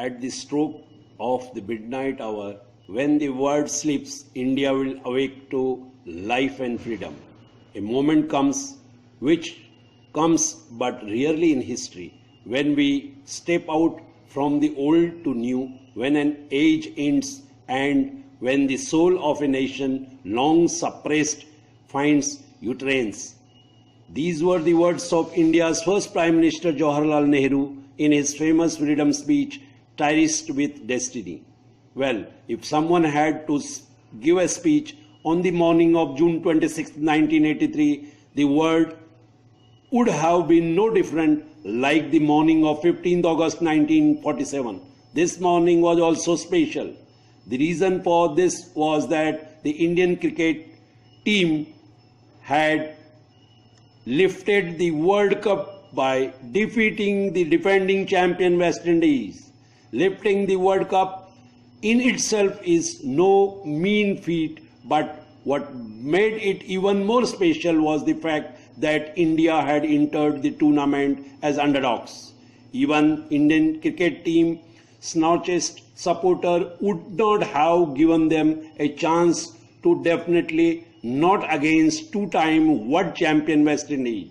at the stroke of the midnight hour, when the word sleeps, India will awake to life and freedom. A moment comes which comes but rarely in history, when we step out from the old to new, when an age ends and when the soul of a nation long suppressed finds utterance. These were the words of India's first Prime Minister Jawaharlal Nehru in his famous freedom speech, Tirist with Destiny. Well, if someone had to give a speech on the morning of June 26, 1983, the word would have been no different like the morning of 15th August 1947. This morning was also special. The reason for this was that the Indian cricket team had lifted the World Cup by defeating the defending champion West Indies. Lifting the World Cup in itself is no mean feat, but what made it even more special was the fact that India had entered the tournament as underdogs. Even Indian cricket team staunchest supporter would not have given them a chance to, definitely not against two-time world champion West Indies.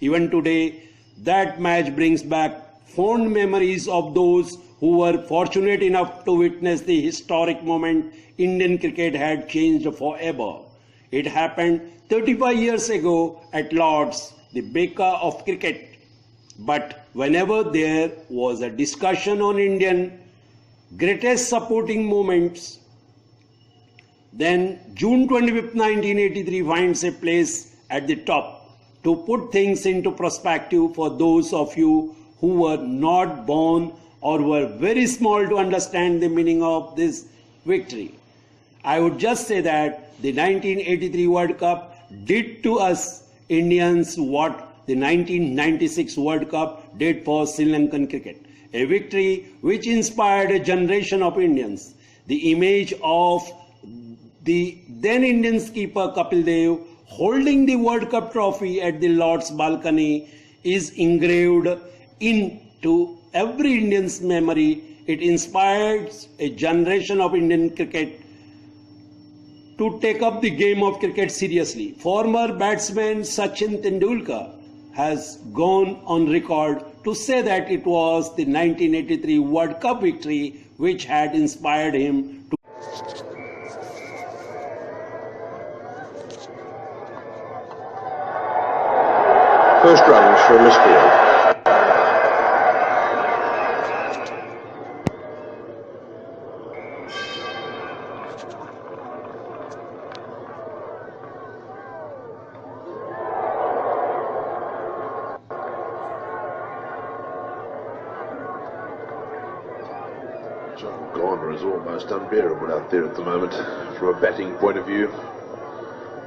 Even today, that match brings back fond memories of those who were fortunate enough to witness the historic moment Indian cricket had changed forever. It happened 35 years ago at Lord's, the Mecca of cricket. But whenever there was a discussion on Indian greatest supporting moments, then June 25, 1983 finds a place at the top. To put things into perspective for those of you who were not born or were very small to understand the meaning of this victory, I would just say that the 1983 World Cup did to us Indians what the 1996 World Cup did for Sri Lankan cricket. A victory which inspired a generation of Indians. The image of the then Indian skipper Kapil Dev holding the World Cup trophy at the Lord's balcony is engraved into every Indian's memory. It inspires a generation of Indian cricket to take up the game of cricket seriously. Former batsman Sachin Tendulkar has gone on record to say that it was the 1983 World Cup victory which had inspired him to first runs from this field. John Garner is almost unbearable out there at the moment from a batting point of view.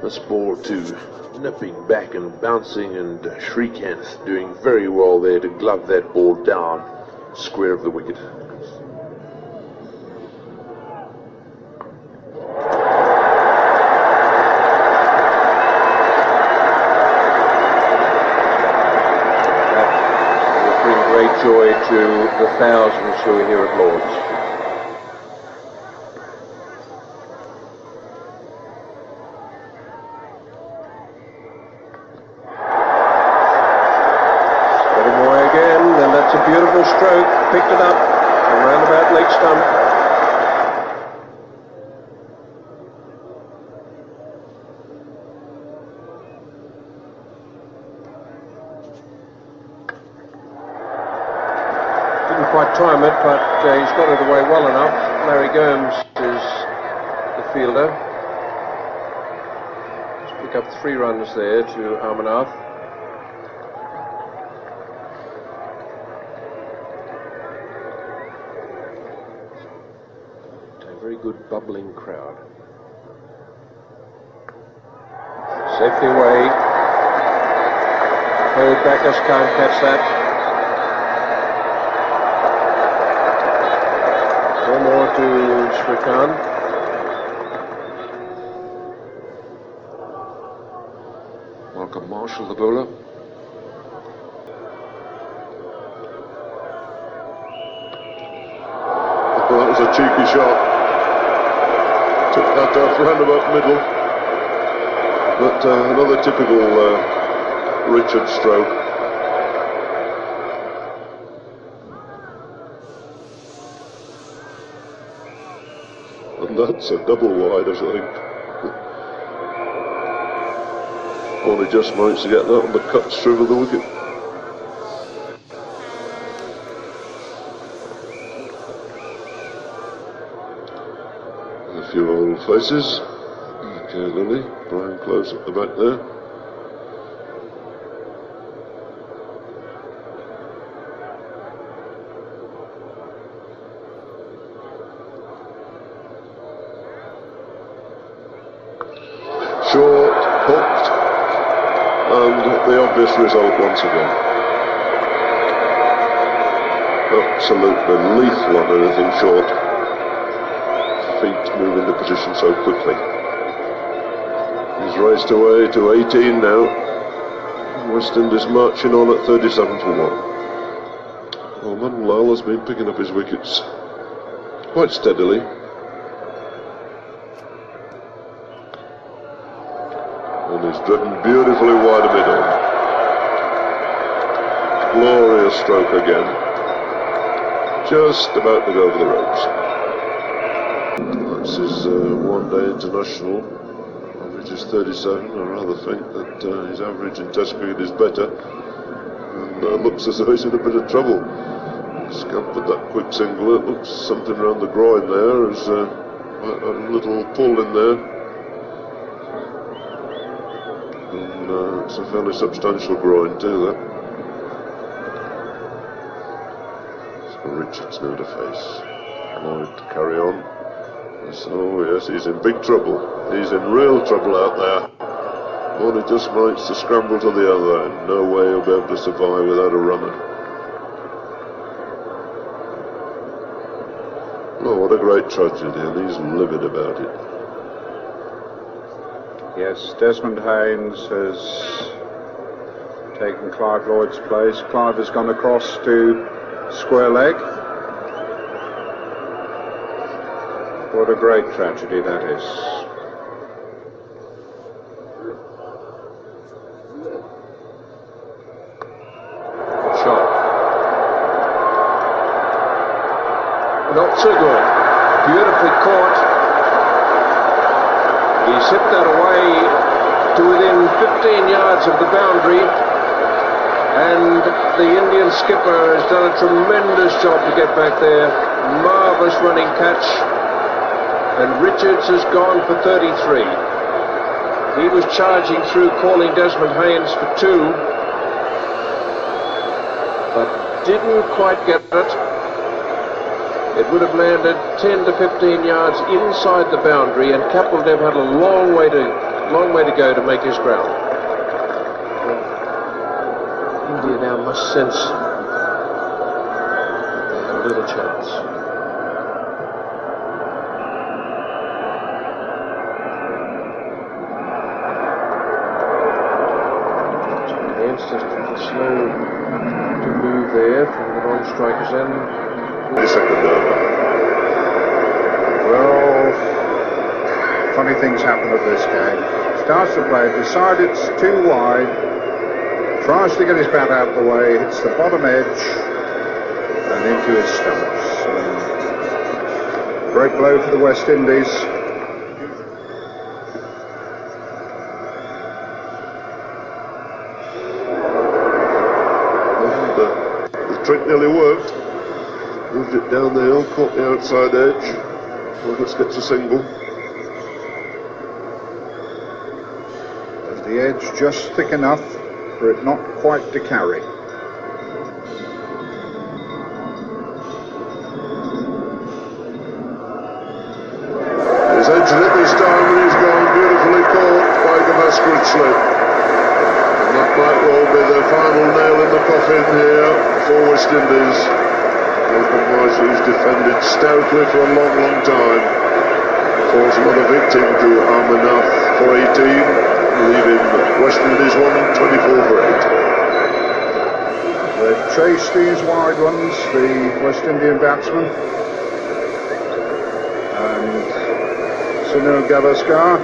This ball too, nipping back and bouncing, and Srikanth doing very well there to glove that ball down square of the wicket. That will bring great joy to the thousands who are here at Lord's. It's a beautiful stroke, picked it up around about leg stump. Didn't quite time it, but he's got it away well enough. Larry Gomes is the fielder. Just pick up 3 runs there to Amarnath. Very good bubbling crowd. Safety away. Third backers can't catch that. 4 more to Srikanth. Malcolm Marshall, the bowler. was a cheeky shot. Took that off round about middle. But another typical Richard stroke. And that's a double wide, I think. Only just managed to get that on the cut through of the wicket. A few old faces. Okay, Lily, Brian Close at the back there. Short, hooked, and the obvious result once again. Absolutely lethal on anything short. Feet moving the position so quickly. He's raced away to 18 now. West Indies marching on at 37 for 1. Well, Manlal has been picking up his wickets quite steadily. And he's driven beautifully wide of middle. Glorious stroke again. Just about to go over the ropes. That's his one-day international. Average is 37. I rather think that his average in Test cricket is better. And looks as though he's in a bit of trouble. He's scampered that quick single. It looks something around the groin there. There's a little pull in there. And it's a fairly substantial groin too, that. So Richards now to face. Lloyd to carry on. So yes, he's in big trouble. He's in real trouble out there. One, he just managed to scramble to the other, and no way he'll be able to survive without a runner. Oh, what a great tragedy, and he's livid about it. Yes, Desmond Haynes has taken Clive Lloyd's place. Clive has gone across to square leg. What a great tragedy that is. Shot. Not so good. Beautifully caught. He's hit that away to within 15 yards of the boundary. And the Indian skipper has done a tremendous job to get back there. Marvellous running catch. And Richards has gone for 33. He was charging through, calling Desmond Haynes for 2, but didn't quite get it. It would have landed 10 to 15 yards inside the boundary, and Kapildev had a long way to go to make his ground. India now must sense they have little chance. Just slow to move there from the non-strikers end. The second over. Well, funny things happen at this game. Starts to play, decides it's too wide, tries to get his bat out the way, hits the bottom edge and into his stumps. Great blow for the West Indies. Trick nearly worked. Moved it down the hill, caught the outside edge. Roberts gets a single. Is the edge just thick enough for it not quite to carry? He's edged it this time and he's gone beautifully caught by Gavaskar slip. And that might well be the final nail in the coffin here for West Indies. Who's defended stoutly for a long, long time. Falls another victim to Amarnath for 18, leaving West Indies 24 for 8. They've chased these wide ones, the West Indian batsmen. and Sunil Gavaskar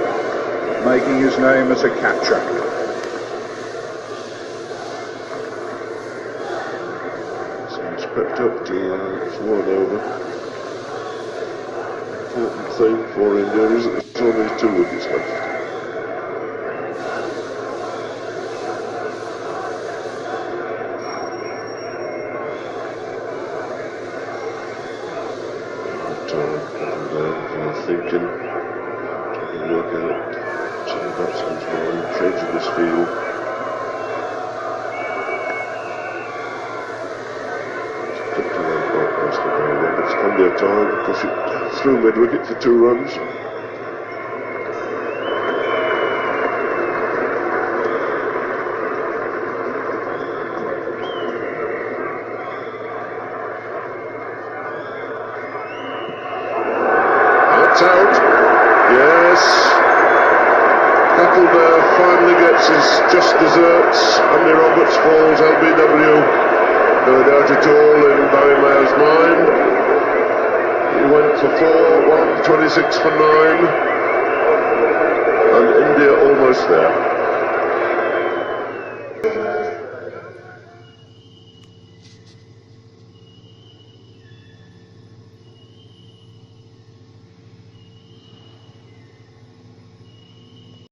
making his name as a catcher. So he's crept up to 1 over. Important thing for India is that there's only 2 wickets left. Thinking, trying to work out some batsman's mind, changing this field. Tucked away quite nicely by Roberts. Can be a time, push it through mid-wicket for 2 runs. Out. Yes. Huckleberry finally gets his just desserts. Andy Roberts falls LBW. No doubt at all in Barry Mayer's mind. He went for 4, 1, 26 for 9. And India almost there.